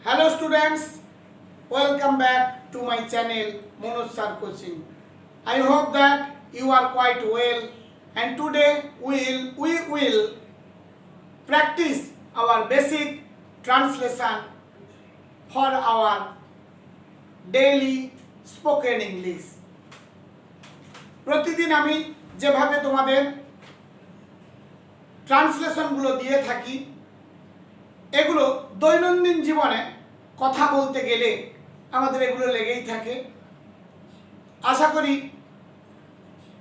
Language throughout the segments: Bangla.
Hello students, welcome back to my channel Manoj Sir Coaching. I hope that you are quite well, and today we will practice our basic translation for our daily spoken English. প্রতিদিন আমি যেভাবে তোমাদের ট্রান্সলেশনগুলো দিয়ে থাকি, এগুলো দৈনন্দিন জীবনে কথা বলতে গেলে আমাদের এগুলো লেগেই থাকে। আশা করি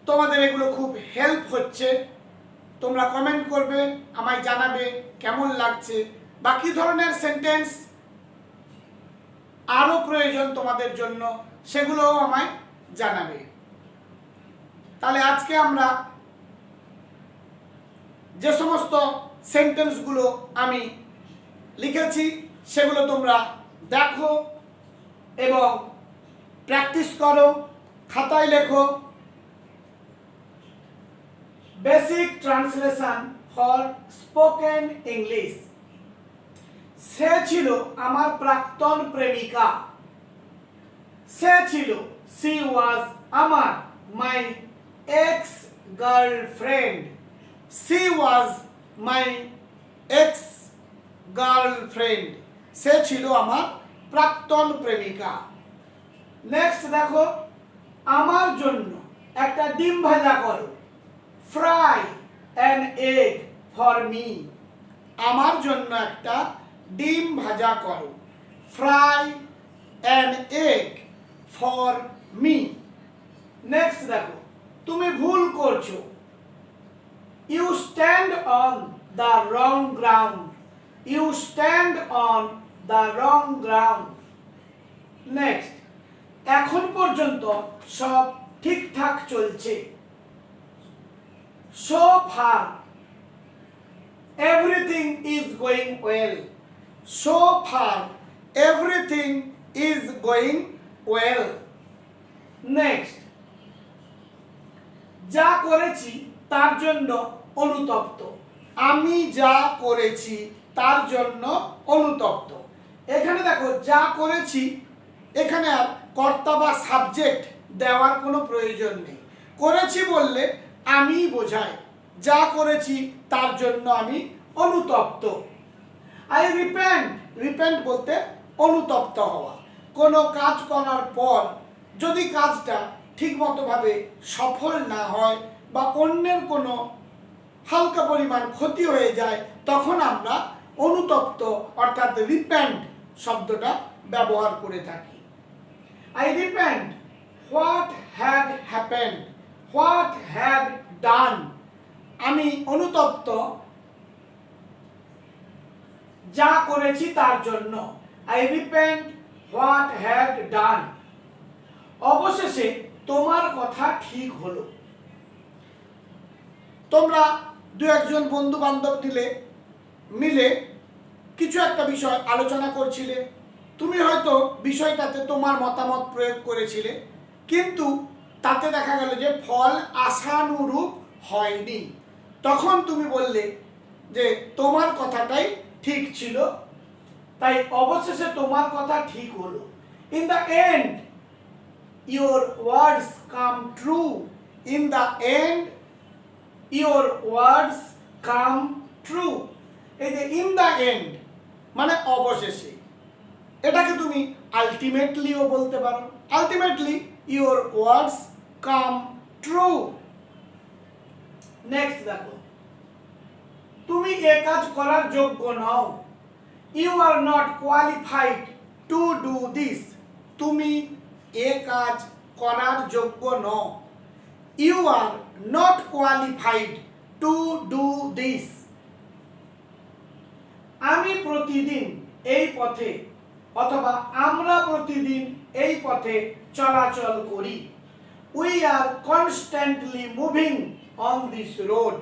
তোমাদের এগুলো খুব হেল্প হচ্ছে। তোমরা কমেন্ট করবে, আমায় জানাবে কেমন লাগছে বা কী ধরনের সেন্টেন্স আরও প্রয়োজন তোমাদের জন্য, সেগুলোও আমায় জানাবে। তাহলে আজকে আমরা যে সমস্ত সেন্টেন্সগুলো আমি লিখেছি সেগুলো তোমরা দেখো এবং প্র্যাকটিস করো, খাতায় লেখো। Basic translation for spoken English. সে ছিল আমার প্রাক্তন প্রেমিকা। সে ছিল, she was আমার, my ex girlfriend. She was my ex girlfriend. সে ছিল আমার প্রাক্তন প্রেমিকা। নেক্সট দেখো, আমার জন্য একটা ডিম ভাজা করো। Fry an egg for me. আমার জন্য একটা ডিম ভাজা করো। Fry an egg for me. Next দেখো, তুমি ভুল করছো। You stand on the wrong ground. You stand on the wrong ground. Next, এখন পর্যন্ত সব ঠিকঠাক চলছে। So far everything is going well. So far everything is going well. Next, যা করেছি তার জন্য অনুতপ্ত। আমি যা করেছি তার জন্য অনুতপ্ত। এখানে দেখো, যা করেছি, এখানে আর কর্তা বা সাবজেক্ট দেওয়ার কোনো প্রয়োজন নেই। করেছি বললে আমি বোঝায়, যা করেছি তার জন্য আমি অনুতপ্ত। I repent. রিপেন্ট বলতে অনুতপ্ত হওয়া। কোনো কাজ করার পর যদি কাজটা ঠিকমতোভাবে সফল না হয় বা অন্যের কোনো হালকা পরিমাণ ক্ষতি হয়ে যায়, তখন আমরা অনুতপ্ত অর্থাৎ রিপেন্ট শব্দটা ব্যবহার করে থাকি। I repent what had happened, what had done. আমি অনুতপ্ত যা করেছি তার জন্য। I repent what had done. অবশেষে তোমার কথা ঠিক হলো। তোমরা দু একজন বন্ধু বান্ধব মিলে কিছু একটা বিষয় আলোচনা করছিলে। তুমি হয়তো বিষয়টাতে তোমার মতামত প্রয়োগ করেছিলে, কিন্তু তাতে দেখা গেল যে ফল আশানুরূপ হয়নি। তখন তুমি বললে যে তোমার কথাটাই ঠিক ছিল, তাই অবশেষে তোমার কথা ঠিক হলো। In the end your words come true. In the end your words come true. এই যে ইন দ্য এন্ড মানে অবশেষে, এটাকে তুমি আলটিমেটলিও বলতে পারো। Ultimately your words come true. Next দেখো, তুমি এ কাজ করার যোগ্য নও। You are not qualified to do this. তুমি এ কাজ করার যোগ্য নও। You are not qualified to do this. আমি প্রতিদিন এই পথে অথবা আমরা প্রতিদিন এই পথে চলাচল করি। We are constantly moving on this road.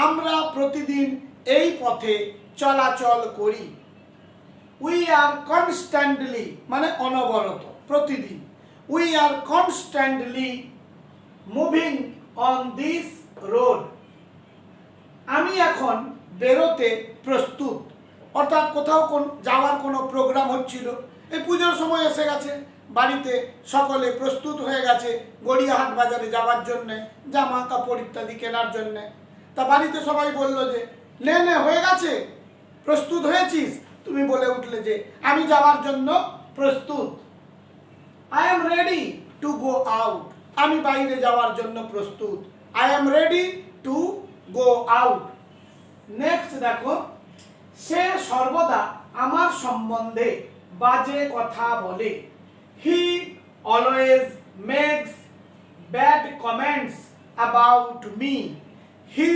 আমরা প্রতিদিন এই পথে চলাচল করি। উই আর কনস্ট্যান্টলি মানে অনবরত, প্রতিদিন। We are constantly moving on this road. আমি এখন বেরোতে প্রস্তুত। অর্থাৎ কোথাও যাওয়ার কোনো প্রোগ্রাম হচ্ছিল, এই পুজোর সময় এসে গেছে, বাড়িতে সকলে প্রস্তুত হয়ে গেছে গড়িয়াহাট বাজারে যাওয়ার জন্যে, জামা কাপড় ইত্যাদি কেনার জন্যে। তা বাড়িতে সবাই বলল যে নে নে হয়ে গেছে, প্রস্তুত হয়েছিস? তুমি বলে উঠলে যে আমি যাওয়ার জন্য প্রস্তুত, I am ready to go out, আমি বাইরে যাওয়ার জন্য প্রস্তুত, I am ready to go out. Next দেখো, সে সর্বদা আমার সম্বন্ধে বাজে কথা বলে, he always makes bad comments about me, he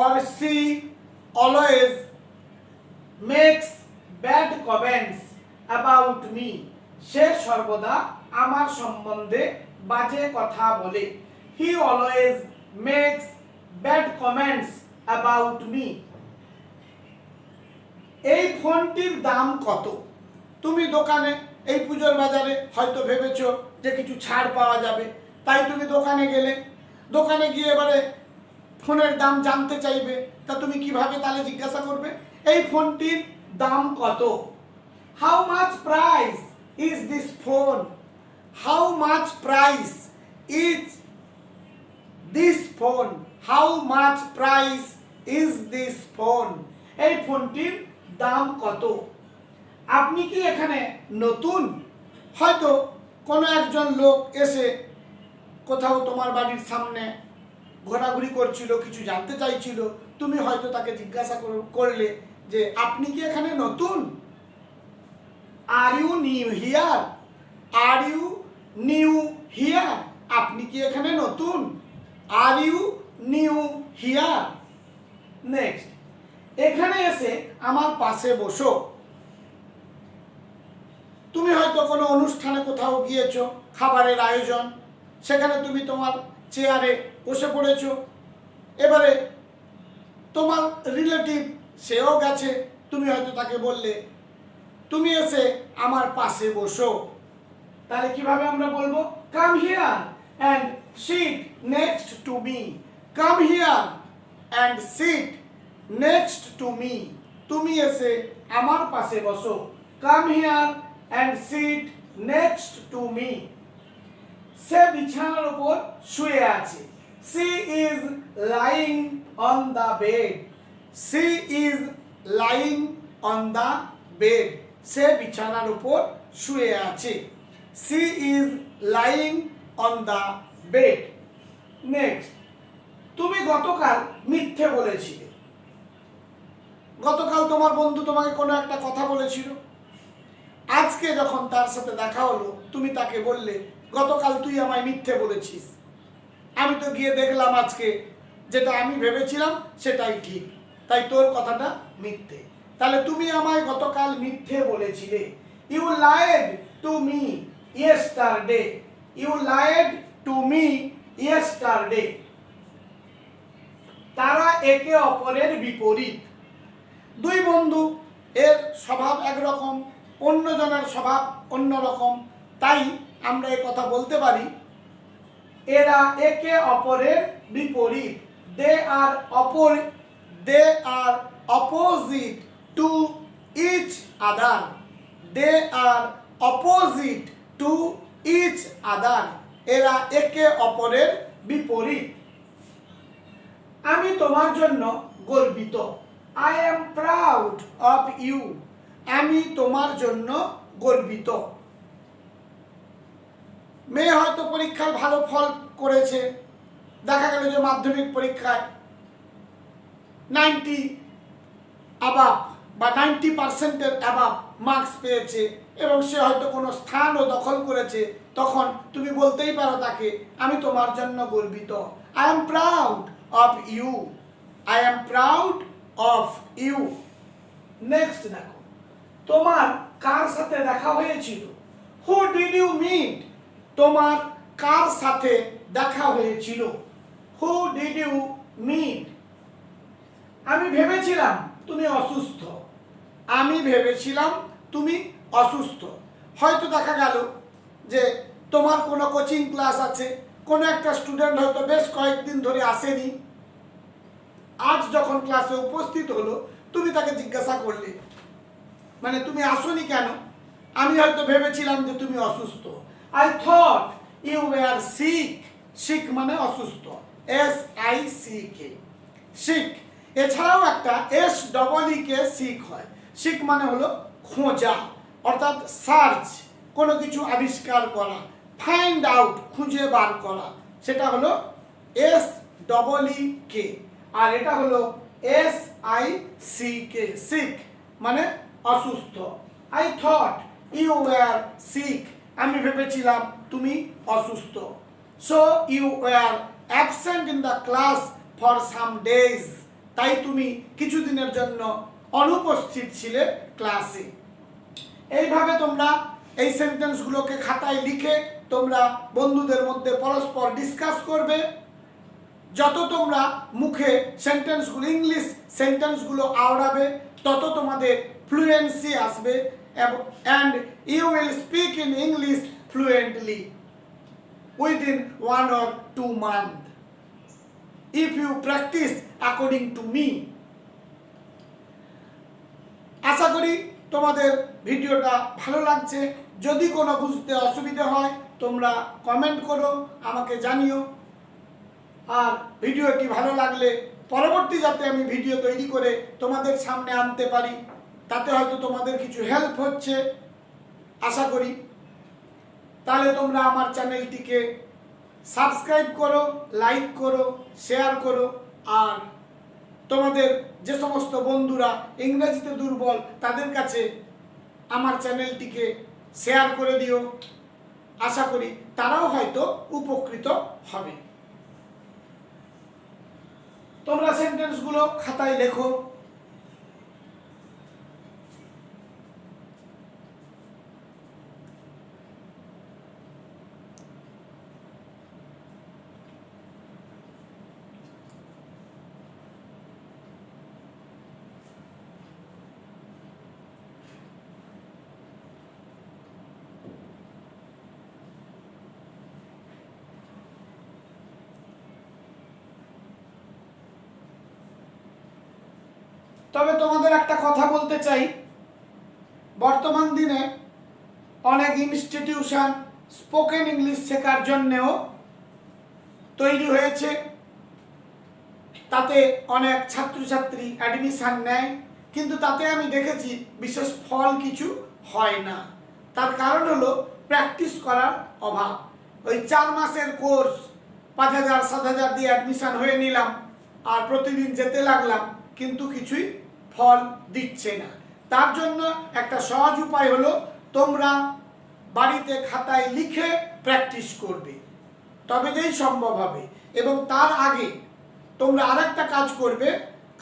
or she always makes bad comments about me, সে সর্বদা আমার সম্বন্ধে বাজে কথা বলে, he always makes bad comments about me. এই ফোনটির দাম কত? তুমি দোকানে এই পুজোর বাজারে হয়তো ভেবেছো যে কিছু ছাড় পাওয়া যাবে, তাই তুমি দোকানে গেলে, দোকানে গিয়ে এবারে ফোনের দাম জানতে চাইবে, তা তুমি কিভাবে তাহলে জিজ্ঞাসা করবে? এই ফোনটির দাম কত? How much price is this phone, how much price is this phone, how much price is this phone, এই ফোনটির দাম কত? আপনি কি এখানে নতুন? হয়তো কোনো একজন লোক এসে কোথাও তোমার বাড়ির সামনে ঘোরাঘুরি করছিল, কিছু জানতে চাইছিল, তুমি হয়তো তাকে জিজ্ঞাসা করলে যে আপনি কি এখানে নতুন? Are you new here, are you new here, আপনি কি এখানে নতুন? Are you new here. Next, এখানে এসে আমার পাশে বসো। তুমি হয়তো কোনো অনুষ্ঠানে কোথাও গিয়েছো, খাবারের আয়োজন, সেখানে তুমি তোমার চেয়ারে বসে পড়েছো, এবারে তোমার রিলেটিভ সেও গেছে, তুমি হয়তো তাকে বললে তুমি এসে আমার পাশে বসো। তাহলে কিভাবে আমরা বলবো? Come here and sit next to me, come here and sit next to me, তুমি এসে আমার পাশে বসো, come here and sit next to me. সে বিছানার উপর শুয়ে আছে, she is lying on the bed, she is lying on the bed, সে বিছানার উপর শুয়ে আছে, she is lying on the bed. Next, তুমি গতকাল মিথ্যে বলেছিলে, গতকাল তোমার বন্ধু তোমাকে কোনো একটা কথা বলেছিল, আজকে যখন তার সাথে দেখা হলো তুমি তাকে বললে গতকাল তুই আমায় মিথ্যে বলেছিস, আমি তো গিয়ে দেখলাম আজকে যেটা আমি ভেবেছিলাম সেটাই ঠিক, তাই তোর কথাটা মিথ্যে। তাহলে তুমি আমায় গতকাল মিথ্যে বলেছিলে, you lied to me yesterday, you lied to me yesterday. তারা একে অপরের বিপরীত, দুই বন্ধু, এর স্বভাব একরকম, অন্যজনের স্বভাব অন্যরকম, তাই আমরা এই কথা বলতে পারি এরা একে অপরের বিপরীত, they are opposite to each other, they are opposite to each other, এরা একে অপরের বিপরীত। আমি তোমার জন্য গর্বিত, I am proud of you, আমি তোমার জন্য গর্বিত। মেয়ে হয়তো পরীক্ষায় ভালো ফল করেছে, দেখা গেল যে মাধ্যমিক পরীক্ষায় 90 অ্যাবাভ বা 90% অ্যাবাভ মার্কস পেয়েছে এবং সে হয়তো কোনো স্থানও দখল করেছে, তখন তুমি বলতেই পারো তাকে আমি তোমার জন্য গর্বিত, I am proud of you, I am proud of you. Next দেখো, তোমার কার সাথে দেখা হয়েছিল, হু ডিড ইউ মিট, তোমার কার সাথে দেখা হয়েছিল, হু ডিড ইউ মিট। আমি ভেবেছিলাম তুমি অসুস্থ, আমি ভেবেছিলাম তুমি অসুস্থ। হয়তো দেখা গেল যে তোমার কোনো কোচিং ক্লাস আছে, কোনো একটা স্টুডেন্ট হয়তো বেশ কয়েকদিন ধরে আসেনি, আজ যখন ক্লাসে উপস্থিত হলো তুমি তাকে জিজ্ঞাসা করলে মানে তুমি আসোনি কেন? আমি হয়তো ভেবেছিলাম যে তুমি অসুস্থ। I thought you were sick. Sick মানে অসুস্থ, SICK, সিক। এছাড়াও একটা SEEK সিক হয়। সিক মানে হলো খোঁজা, অর্থাৎ সার্চ, কোনো কিছু আবিষ্কার করা, ফাইন্ড আউট, খুঁজে বার করা, সেটা হলো SEEK। আর এটা হলো SICK, সিক মানে অসুস্থ। I thought you were sick, আমি ভেবেছিলাম তুমি অসুস্থ। So you were absent in the class for some days, তাই তুমি কিছুদিনের জন্য অনুপস্থিত ছিলে ক্লাসে। এইভাবে তোমরা এই সেন্টেন্সগুলোকে খাতায় লিখে তোমরা বন্ধুদের মধ্যে পরস্পর ডিসকাস করবে। যত তোমরা মুখে সেন্টেন্সগুলো, ইংলিশ সেন্টেন্সগুলো আওড়াবে, তত তোমাদের ফ্লুয়েন্সি আসবে, and you will speak in English fluently within 1 or 2 months if you practice according to me. আশা করি তোমাদের ভিডিওটা ভালো লাগছে। যদি কোনো বুঝতে অসুবিধা হয় তোমরা কমেন্ট করো, আমাকে জানিও। আর ভিডিওটি ভালো লাগলে পরবর্তী যাতে আমি ভিডিও তৈরি করে তোমাদের সামনে আনতে পারি, তাতে হয়তো তোমাদের কিছু হেল্প হচ্ছে আশা করি। তাহলে তোমরা আমার চ্যানেলটিকে সাবস্ক্রাইব করো, লাইক করো, শেয়ার করো। আর তোমাদের যে সমস্ত বন্ধুরা ইংরেজিতে দুর্বল তাদের কাছে আমার চ্যানেলটিকে শেয়ার করে দিও। আশা করি তারাও হয়তো উপকৃত হবে। তোমরা সেন্টেন্সগুলো খাতায় লেখো। তবে তোমাদের একটা কথা বলতে চাই, বর্তমান দিনে অনেক ইনস্টিটিউশন স্পোকেন ইংলিশ শেখার জন্যেও তৈরি হয়েছে। তাতে অনেক ছাত্রছাত্রী অ্যাডমিশান নেয়, কিন্তু তাতে আমি দেখেছি বিশেষ ফল কিছু হয় না। তার কারণ হলো প্র্যাকটিস করার অভাব। ওই 4 মাসের কোর্স 5,000 7,000 দিয়ে অ্যাডমিশান হয়ে নিলাম, আর প্রতিদিন যেতে লাগলাম, কিন্তু কিছুই ফল দিচ্ছে না। তার জন্য একটা সহজ উপায় হলো তোমরা বাড়িতে খাতায় লিখে প্র্যাকটিস করবে, তবে যেই সম্ভব হবে। এবং তার আগে তোমরা আরেকটা কাজ করবে,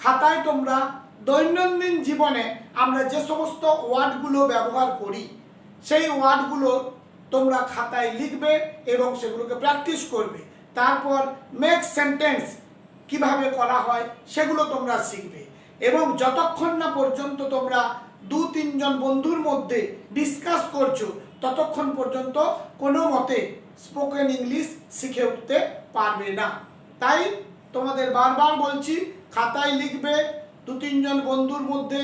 খাতায় তোমরা দৈনন্দিন জীবনে আমরা যে সমস্ত ওয়ার্ডগুলো ব্যবহার করি সেই ওয়ার্ডগুলো তোমরা খাতায় লিখবে এবং সেগুলোকে প্র্যাকটিস করবে। তারপর মেক সেন্টেন্স কিভাবে করা হয় সেগুলো তোমরা শিখবে। এবং যতক্ষণ না পর্যন্ত তোমরা 2-3 জন বন্ধুর মধ্যে ডিসকাস করছো, ততক্ষণ পর্যন্ত কোনো মতে স্পোকেন ইংলিশ শিখে উঠতে পারবে না। তাই তোমাদের বারবার বলছি, খাতায় লিখবে, 2-3 জন বন্ধুর মধ্যে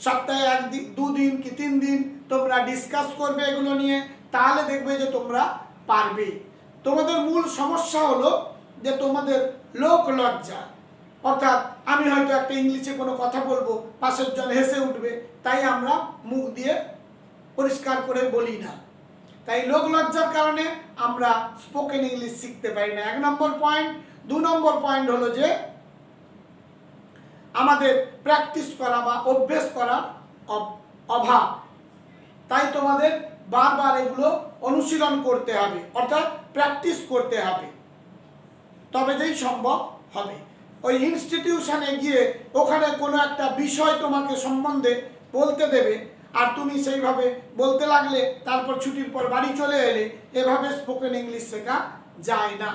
সপ্তাহে 1-2 দিন কি 3 দিন তোমরা ডিসকাস করবে এগুলো নিয়ে, তাহলে দেখবে যে তোমরা পারবে। তোমাদের মূল সমস্যা হলো যে তোমাদের লোক লজ্জা, অর্থাৎ আমি হয়তো একটা ইংলিশে কোনো কথা বলবো, পাশের জন হেসে উঠবে, তাই আমরা মুখ দিয়ে পরিষ্কার করে বলি না। তাই লোক লজ্জার কারণে আমরা স্পোকেন ইংলিশ শিখতে পারি না, 1 নম্বর পয়েন্ট। 2 নম্বর পয়েন্ট হলো যে আমাদের প্র্যাকটিস করা বা অভ্যেস করার অভাব। তাই তোমাদের বারবার এগুলো অনুশীলন করতে হবে, অর্থাৎ প্র্যাকটিস করতে হবে, তবে যেই সম্ভব হবে। ওই ইনস্টিটিউশনে গিয়ে ওখানে কোনো একটা বিষয় তোমাকে সম্বন্ধে বলতে দেবে, আর তুমি সেইভাবে বলতে লাগলে, তারপর ছুটির পর বাড়ি চলে এলে, এভাবে স্পোকেন ইংলিশ শেখা যায় না।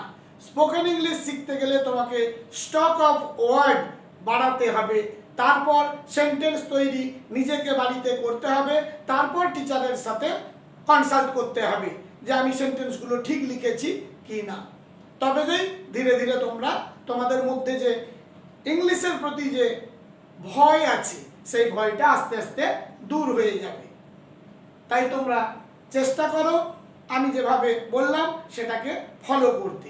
স্পোকেন ইংলিশ শিখতে গেলে তোমাকে স্টক অফ ওয়ার্ড বাড়াতে হবে, তারপর সেন্টেন্স তৈরি নিজেকে বাড়িতে করতে হবে, তারপর টিচারের সাথে কনসাল্ট করতে হবে যে আমি সেন্টেন্সগুলো ঠিক লিখেছি কি না। তবে যেই ধীরে ধীরে তোমরা তোমাদের মধ্যে যে ইংলিশের প্রতি যে ভয় আছে সেই ভয়টা আস্তে আস্তে দূর হয়ে যাবে। তাই তোমরা চেষ্টা করো আমি যেভাবে বললাম সেটাকে ফলো করতে।